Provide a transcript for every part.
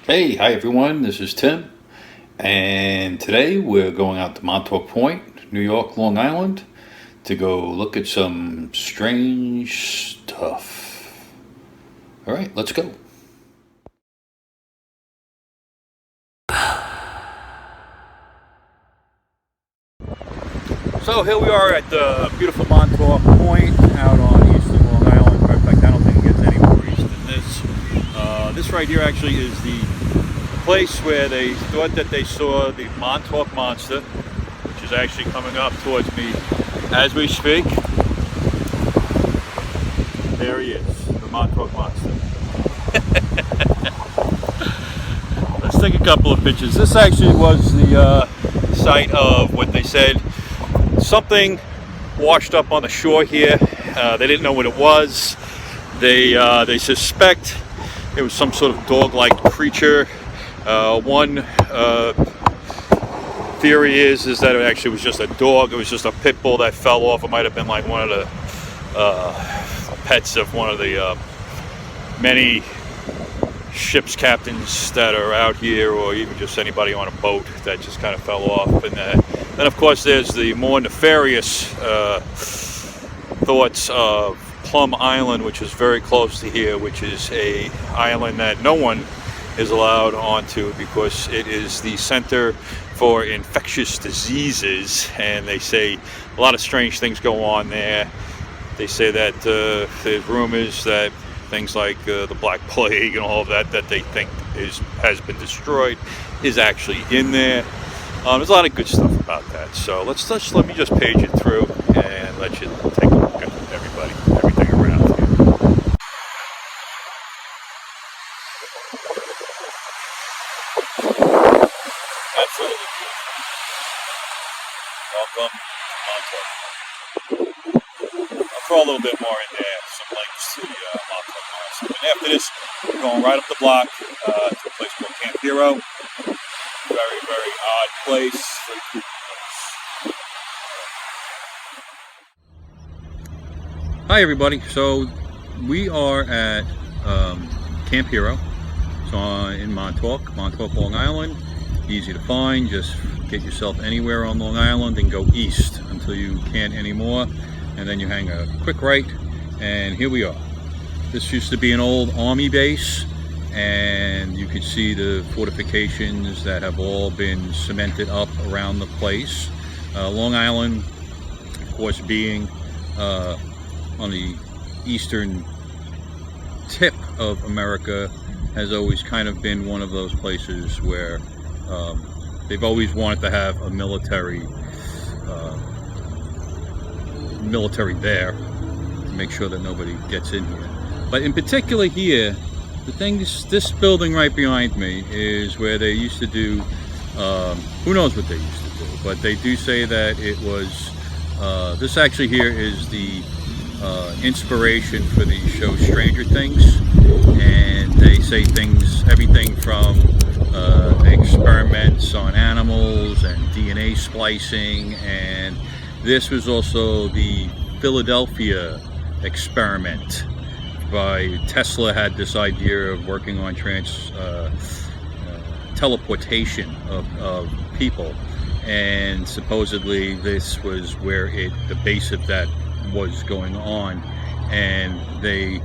Hey, hi everyone, this is Tim, and today we're going out to Montauk Point, New York, Long Island, to go look at some strange stuff. All right, let's go. So here we are at the beautiful Montauk Point out on eastern Long Island. In fact, I don't think it gets any more east than this. This right here actually is the place where they thought that they saw the Montauk Monster, which is actually coming up towards me as we speak. There he is, the Montauk Monster. Let's take a couple of pictures. This actually was the site of what they said something washed up on the shore here. They didn't know what it was. They suspect it was some sort of dog-like creature. One theory is that it actually was just a dog. It was just a pit bull that fell off. It might have been like one of the pets of one of the many ship's captains that are out here, or even just anybody on a boat that just kind of fell off. And then of course there's the more nefarious thoughts of Plum Island, which is very close to here, which is a island that no one is allowed onto because it is the center for infectious diseases, and they say a lot of strange things go on there. They say that there's rumors that things like the Black Plague and all of that they think has been destroyed is actually in there. There's a lot of good stuff about that. So let me just page it through and let you take a look at everything around here. Absolutely beautiful. Welcome to Montauk. I'll throw a little bit more in there, some links to the Montauk Monster. And after this, we're going right up the block to a place called Camp Hero. Very, very odd place. Very creepy place. Hi everybody. So we are at Camp Hero. It's in Montauk, Long Island. Easy to find. Just get yourself anywhere on Long Island and go east until you can't anymore, and then you hang a quick right, and here we are. This used to be an old army base, and you could see the fortifications that have all been cemented up around the place. Long Island, of course, being on the eastern tip of America, has always kind of been one of those places where they've always wanted to have a military there to make sure that nobody gets in here. But in particular here, the thing, this building right behind me is where they used to do, who knows what they used to do, but they do say that it was, this actually here is the inspiration for the show Stranger Things, and they say everything from experiments on animals and DNA splicing, and this was also the Philadelphia experiment. By Tesla had this idea of working on teleportation of people, and supposedly this was where the base of that was going on. And the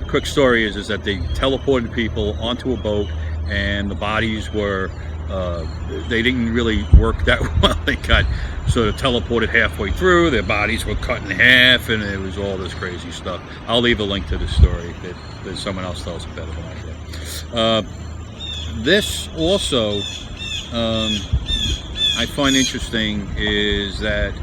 quick story is that they teleported people onto a boat, and the bodies were they didn't really work that well. They got sort of teleported halfway through, their bodies were cut in half, and it was all this crazy stuff. I'll leave a link to the story that someone else tells it better than I do. This also I find interesting is that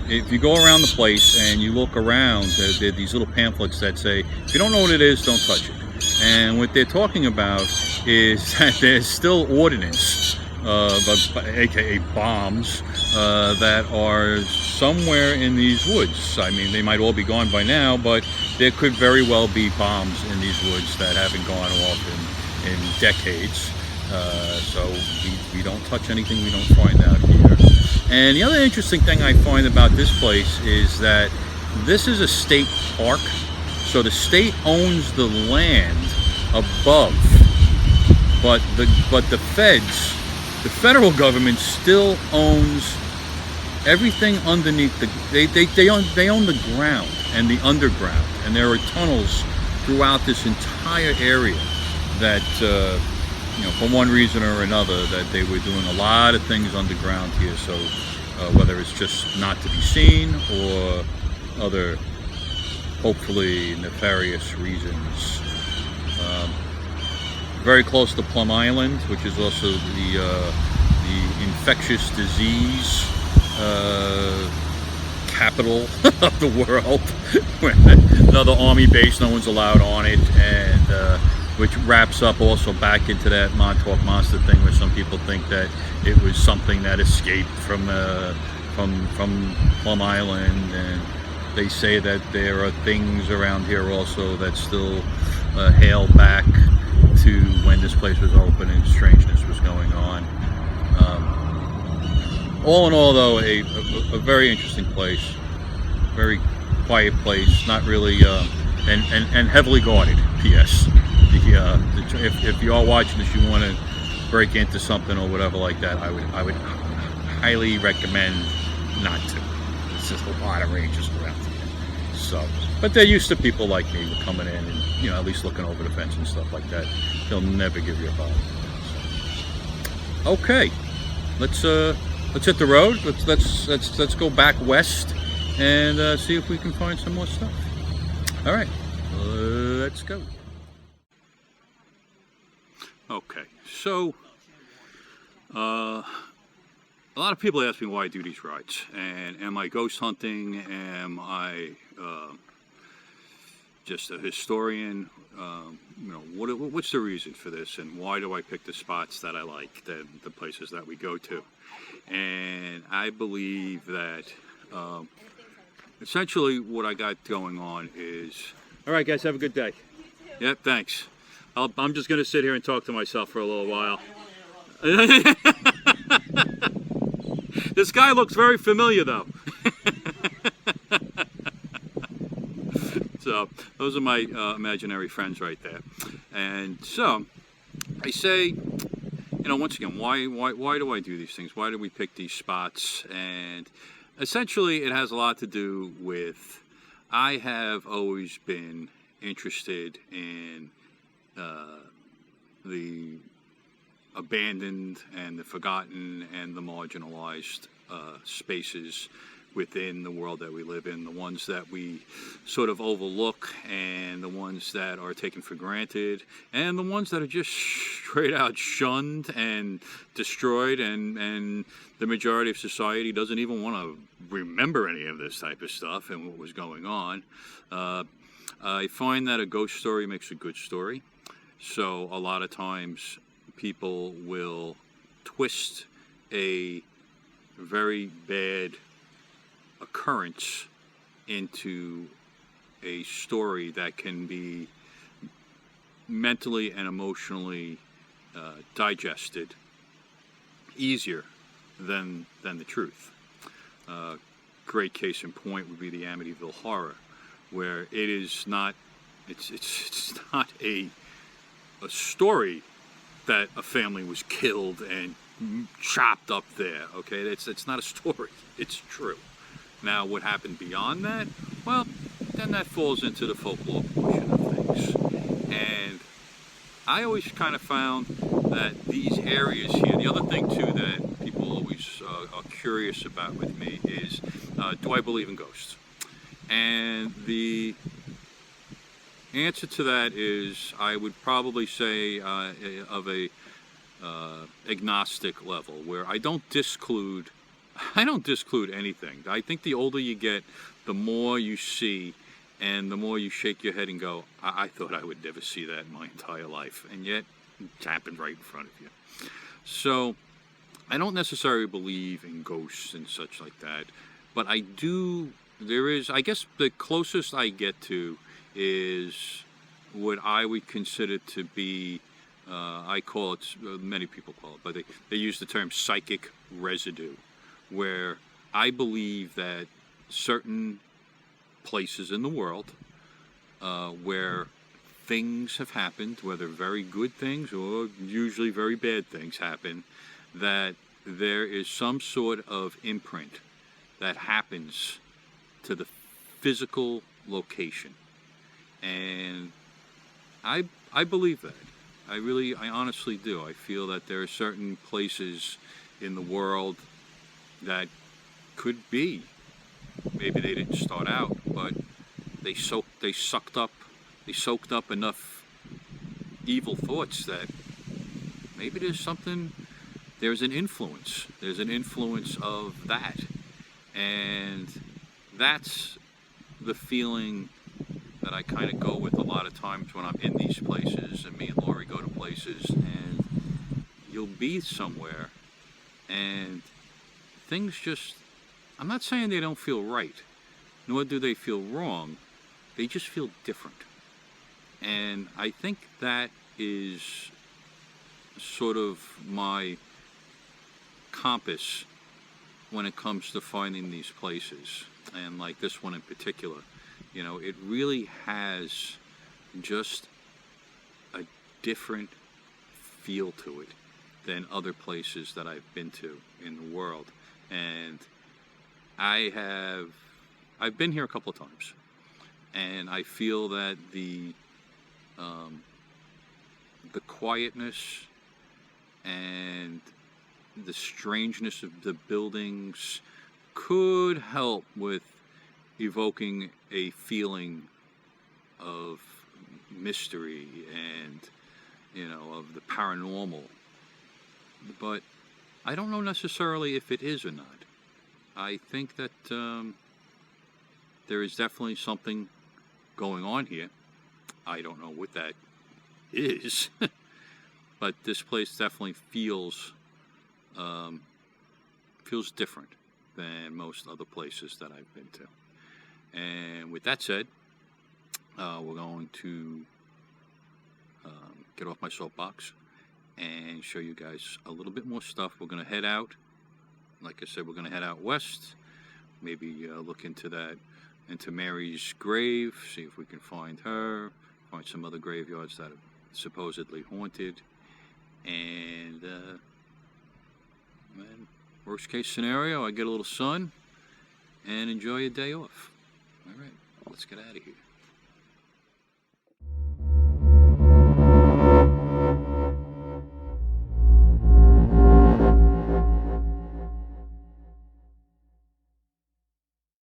if you go around the place and you look around, there are these little pamphlets that say, if you don't know what it is, don't touch it. And what they're talking about is that there's still ordnance, aka bombs, that are somewhere in these woods. I mean, they might all be gone by now, but there could very well be bombs in these woods that haven't gone off in decades. So we don't touch anything we don't find out here. And the other interesting thing I find about this place is that this is a state park. So the state owns the land above but the federal government still owns everything underneath they own the ground and the underground, and there are tunnels throughout this entire area that for one reason or another, that they were doing a lot of things underground here. So whether it's just not to be seen or other hopefully nefarious reasons. Very close to Plum Island, which is also the infectious disease capital of the world. Another army base, no one's allowed on it, and which wraps up also back into that Montauk Monster thing, where some people think that it was something that escaped from Plum Island, and they say that there are things around here also that still hail back to when this place was open and strangeness was going on. All in all, though, a very interesting place, very quiet place, not really, and heavily guarded. P.S. If you are watching this, you want to break into something or whatever like that, I would highly recommend not to. It's just a lot of rangers around here. So, but they're used to people like me coming in and at least looking over the fence and stuff like that. They'll never give you a problem. So, okay, let's hit the road. Let's go back west and see if we can find some more stuff. All right, let's go. Okay, so a lot of people ask me why I do these rides, and am I ghost hunting? Am I just a historian? What's the reason for this, and why do I pick the spots that I like, the places that we go to? And I believe that essentially what I got going on is, all right, guys, have a good day. Yep, thanks. I'm just going to sit here and talk to myself for a little while. This guy looks very familiar, though. So those are my imaginary friends right there. And so I say, once again, why do I do these things? Why do we pick these spots? And essentially, it has a lot to do with, I have always been interested in the abandoned and the forgotten and the marginalized spaces within the world that we live in, the ones that we sort of overlook, and the ones that are taken for granted, and the ones that are just straight out shunned and destroyed, and the majority of society doesn't even want to remember any of this type of stuff and what was going on. I find that a ghost story makes a good story. So a lot of times people will twist a very bad occurrence into a story that can be mentally and emotionally digested easier than the truth. Great case in point would be the Amityville Horror, where it is not, it's not a story that a family was killed and chopped up there. Okay, it's not a story, it's true. Now, what happened beyond that? Well, then that falls into the folklore portion of things. And I always kind of found that these areas here, the other thing too that people always are curious about with me is, do I believe in ghosts? And the answer to that is, I would probably say of a agnostic level, where I don't disclude anything. I think the older you get, the more you see, and the more you shake your head and go, I thought I would never see that in my entire life, and yet it's happened right in front of you. So I don't necessarily believe in ghosts and such like that, but I do. There is, I guess, the closest I get to is what I would consider to be, I call it, many people call it, but they use the term psychic residue, where I believe that certain places in the world where things have happened, whether very good things or usually very bad things happen, that there is some sort of imprint that happens to the physical location. And I believe that. I honestly do. I feel that there are certain places in the world that could be, maybe they didn't start out, but they soaked up enough evil thoughts that maybe there's an influence of that. And that's the feeling that I kind of go with a lot of times when I'm in these places, and me and Lori go to places, and you'll be somewhere and things just, I'm not saying they don't feel right, nor do they feel wrong, they just feel different. And I think that is sort of my compass when it comes to finding these places, and like this one in particular. You know, it really has just a different feel to it than other places that I've been to in the world. And I've been here a couple of times, and I feel that the quietness and the strangeness of the buildings could help with evoking a feeling of mystery and, you know, of the paranormal. But I don't know necessarily if it is or not. I think that there is definitely something going on here. I don't know what that is, but this place definitely feels different than most other places that I've been to. And with that said, we're going to get off my soapbox and show you guys a little bit more stuff. We're going to head out. Like I said, we're going to head out west. Maybe look into Mary's grave, see if we can find her, find some other graveyards that are supposedly haunted. And worst case scenario, I get a little sun and enjoy a day off. All right, let's get out of here.